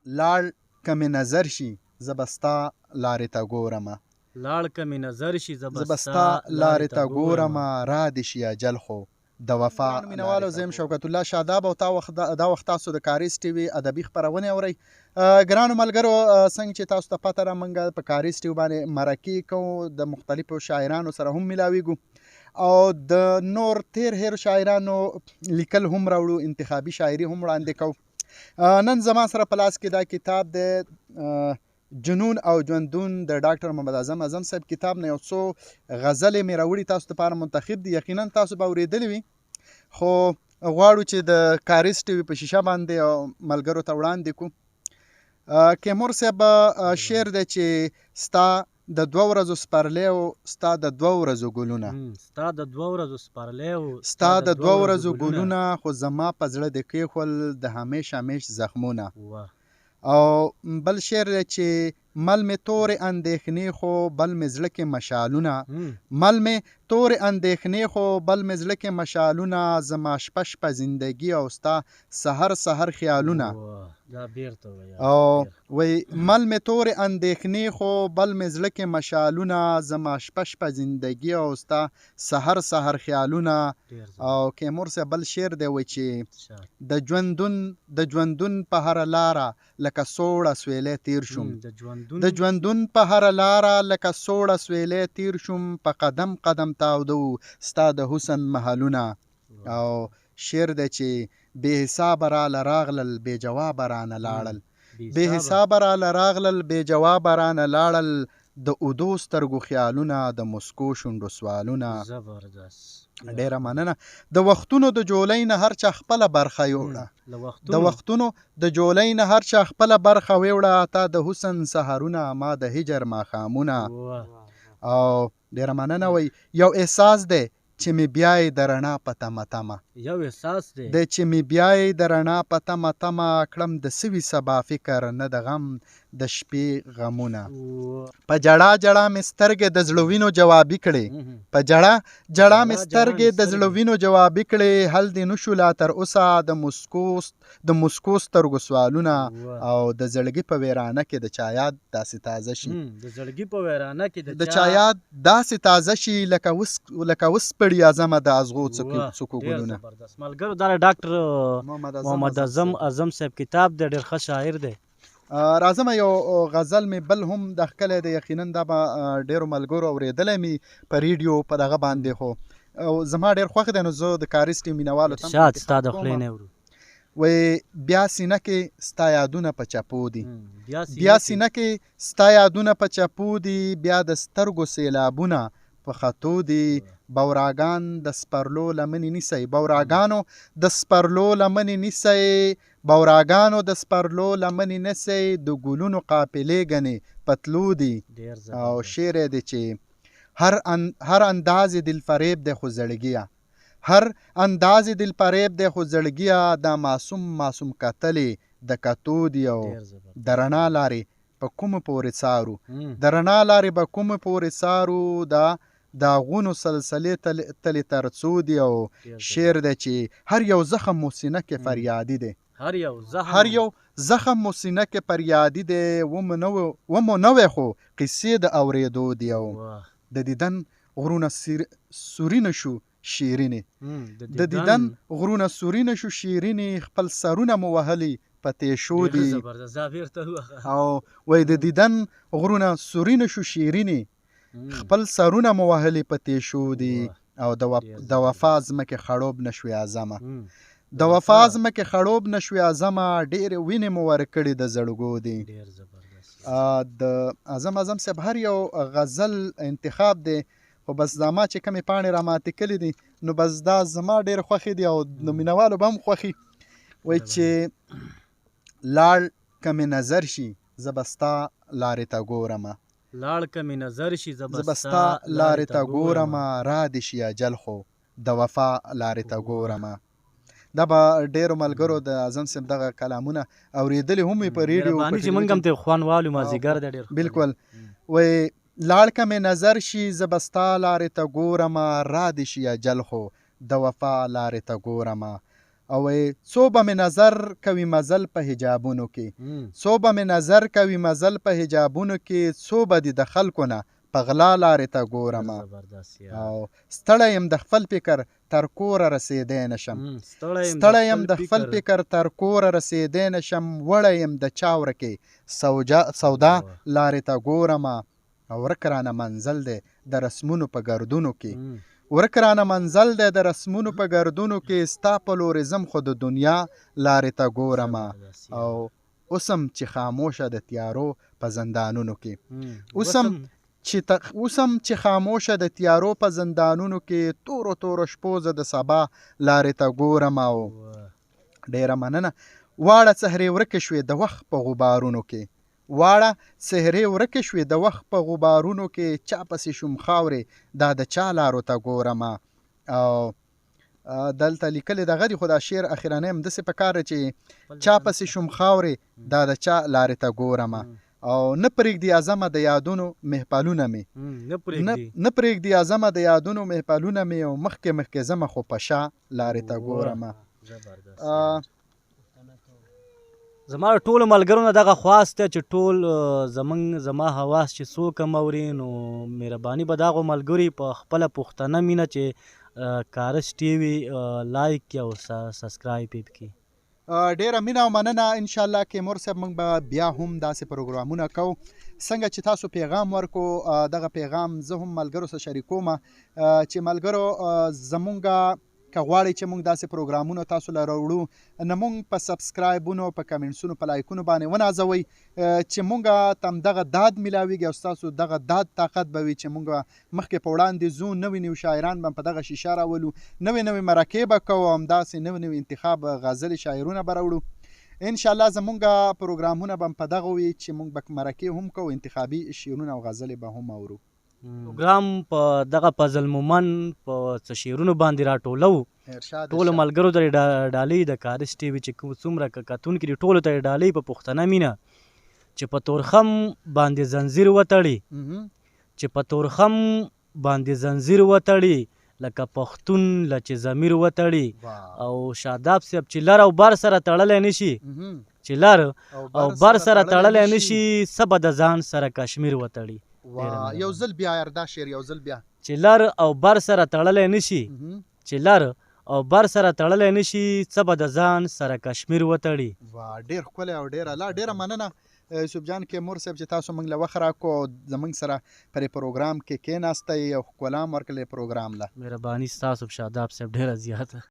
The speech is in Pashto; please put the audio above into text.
لاړ که مې نظر شي زه به ستا لارې ته ګورمه لاړ که مې نظر شي زه به ستا لارې ته ګورمه را دې شي اجل خو د وفا مینوالو زه یم شوکت الله شاداب او دا وخت تاسو د کاریز ټي وي ادبي خپرونې اورئ ګرانو ملګرو څنګه چې تاسو ته پته ده موږ په کاریز ټي وي باندې مرکې کوو د مختلفو شاعرانو سره هم ملاویږو او د نور تیر هیر شاعرانو لیکل هم راوړو انتخابي شاعري هم وړاندې کوو نن زما سره په لاس کې دا کتاب دی جنون او ژوندون د ډاکټر محمد اعظم صاحب کتاب نه یو څو غزلې مې راوړي تاسو لپاره منتخب دي یقینا تاسو به اورېدلې وي خو غواړو چې د کاریز ټي وي په شیشه باندې ملګرو ته وړاندې کړو کیمور صاحب شعر دی چې ستا د 2 ورځو سپرلی او ستا د 2 ورځو ګلونه ستا د 2 ورځو سپرلی او ستا د 2 ورځو ګلونه خو زما په زړه د کېښول د همیش همیش زخمونه او بل شعر دی چې مل مې تورې اندېښنې خو بل مې زړه کې مشالونه مل مې تورې اندېښنې خو بل مې زړه کې مشالونه زما شپه شپه زندګي او ستا سحر سحر خیالونه او وی مل مې تورې اندېښنې خو بل مې زړه کې مشالونه زما شپه شپه زندګي او ستا سحر سحر خیالونه او کیمور صاحب بل شعر دی وی چې د ژوندون په هره لاره لکه سوړه سویلی تیر شوم د ژوندون په هره لاره لکه سوړه سویلی تیر شوم په قدم قدم تاوده ستا د حسن محلونه او شعر دی چې بې حسابه راله راغلل بې جوابه رانه لاړل بې حسابه راله راغلل بې جوابه رانه لاړل د اوږدو سترګو خیالونه د مسکو شونډو سوالونه ډیره مننه د وختونو د جولۍ نه هر چا خپله برخه یوړه د وختونو د جولۍ نه هر چا خپله برخه ویوړه تا د حسن سحرونه ما د هجر ماښامونه او ډیره مننه وی یو احساس دی چې مې بیایې د رڼا په تمه تمه یو احساس دی چې مې بیایې د رڼا په تمه تمه کړم د سوي سبا فکر نه د غم د شپې غمونه په جړا جړا مې سترګې د زړه وینو جوابي کړې په جړا جړا مې سترګې د زړه وینو جوابي کړې حل دې نشو لا تر اوسه د مسکو سترګو سوالونه او د زړګي په ویرانه کې د چا یاد داسې تازه شي د زړګي په ویرانه کې د چا یاد داسې تازه شي لکه اوس پړي اعظمه د ازغو څوکو ګلونه ملګرو دا ډاکټر محمد اعظم صاحب کتاب دی ډېر ښه شاعر دی راځم یو غزل مې بل هم د ښکلی دی یقینا دا به ډېرو ملګرو اورېدلی مې په ریډیو په دغه باندې خو زما ډېر خوښ دی نو زه د کاریز ټي مینوالو ته شاید ستا د خولې نه اورو وی بیا سینه کې ستا یادونه په چپو دي بیا سینه کې ستا یادونه په چپو دي بیا د سترګو سیلابونه په خطو دي بوراګان د سپرلو لمنې نیسئ بوراګانو د سپرلو لمنې نیسئ بوراګانو د سپرلو لمنې نیسئ د ګلونو قافلې ګنې پتلو دي او شعر دی چې هر انداز دل فریب دی خو زړګیه هر انداز دل فریب دی خو زړګیه دا معصوم کتلې د کتو دي او د رڼا لارې په کومه پورې څارو د رڼا لارې به کومه پورې څارو دا غونو سلسلې تلې تر څو دي او شعر دی چې هر یو زخم مو سینه کې فریادي دی هر یو زخم مو سینه کې فریادي دی ومو نوې خو قصې د اورېدو دی او د دیدن غرونه سورینه شو شیرینې د دیدن غرونه سورینه شو شیرینې خپل سرونه مو وهلي پتې شو دي او وای د دیدن غرونه سورینه شو شیرینې خپل سرونه مو وهلي پتې شو دي او د وفا ځمکې خړوب نشوې اعظمه د وفا ځمکې خړوب نشوې اعظمه ډېرې وینې مو ورکړې د زړګو دي د اعظم صاحب هر یو غزل انتخاب دی خو بس دا ما چې کمې پاڼې را ماتې کړي دي نو بس دا زما ډېر خوښې دي او د مینوالو به هم خوښي وایي چې لاړ که مې نظر شي زه به ستا لارې ته ګورمه لاړ که مې نظر شي زه به ستا لارې ته ګورمه را دې شي اجل خو د وفا لارې ته ګورمه دا به ډېرو ملګرو د اعظم صاحب دغه کلامونه اورېدلي هم وي په ریډیو چې موږ هم ته خوان والو مازدیګر دی ډېر بالکل وایي لاړ که مې نظر شي زه به ستا لارې ته ګورمه را دې شي اجل خو د وفا لارې ته ګورمه او څو به مې نظر کوي مزل په حجابونو کې څو به مې نظر کوي مزل په حجابونو کې څو به دي د خلکو نه په غلا لارې ته ګورمه او ستړی یم د خپل فکر تر کوره رسېدی نشم ستړی یم د خپل فکر تر کوره رسېدی نشم وړی یم د چا ورکې سودا لارې ته ګورمه او ورک رانه منزل دی د رسمونو په ګردونو کې ورک رانه منزل دی د رسمونو په ګردونو کې ستا په لورې ځم خو د دنیا لارې ته ګورمه او اوسم چې خاموشه د تیارو په زندانونو کې اوسم چې خاموشه د تیارو په زندانونو کې تورو تورو شپو زه د سبا لارې ته ګورم او ډیره مننه واړه څهرې ورکې شوې د وخت په غبارونو کې واړه څهرې ورکې شوې د وخت په غبارونو کې چا پسې شوم خاورې دا د چا لارو ته ګورم او دلته لیکلې دغه دي خو دا شعر اخرنی همداسې په کار چې چا پسې شوم خاورې دا د چا لارې ته ګورم او نه پرېږدي اعظمه د یادونو محفلونه مې نه پرېږدي اعظمه د یادونو محفلونه مې او مخکې مخکې ځمه خو په شا لارې ته ګورمه زما ټولو ملګرو نه دغه خواست دی چې ټول زما حواس چې څوک هم اوري نو مهرباني به دغو ملګري په خپله پښتنه مینه چې کارس ټي وي لایک او سبسکرایب یې کړي ډیره مینه او مننه انشاءالله کې مور صاحب موږ به بیا هم داسې پروګرامونه کوو څنګه چې تاسو پیغام ورکو دغه پیغام زه هم ملګرو سره شریکوم چې ملګرو زمونږ که غواړئ چې موږ داسې پروګرامونه تاسو له راوړو نه موږ په سبسکرایبونو په کمنټسونو په لایکونو باندې ونازوئ چې موږ ته همدغه داد میلاویږي او ستاسو دغه داد طاقت به وي چې موږ مخکې په وړاندې ځو نوي شاعران به په دغه شیشه راولو نوي مرکې به کوو همداسې نوي انتخاب غزلې شاعرونه به راوړو انشاءالله زمونږ پروګرامونه به په دغه وي چې موږ به مرکې هم کوو انتخابي شعرونه او غزلې به هم اورو پروګرام په دغه فضل مومن په څه شعرونو باندې راټولو ټولو ملګرو ته ډالۍ د کارس ټي وي چې څومره کتونکي دي ټولو ته ډالۍ په پښتنه مینه چې په تورخم باندې زنځیر وتړي چې په تورخم باندې زنځیر وتړي لکه پښتون له چې ضمیر وتړي او شاداب صاحب چې لر او بر سره تړلی نشي چې لر او بر سره تړلی نشي څه به د ځان سره کشمیر وتړي یو ځل بیا دا شعر یو ځل بیا چې لر او بر سره تړلی نشي چې لر او بر سره تړلی نشي څه به د ځان سره کشمیر وتړي ډېر ښکلی او ډېره مننه یوسف جان کې مور صاحب چې تاسو موږ له وخت راکړو او زموږ سره پر پروګرام کې کېناستی او ښکلا مو ورکړلې پروګرام له مهرباني ستاسو شاداب صاحب ډېره زیاته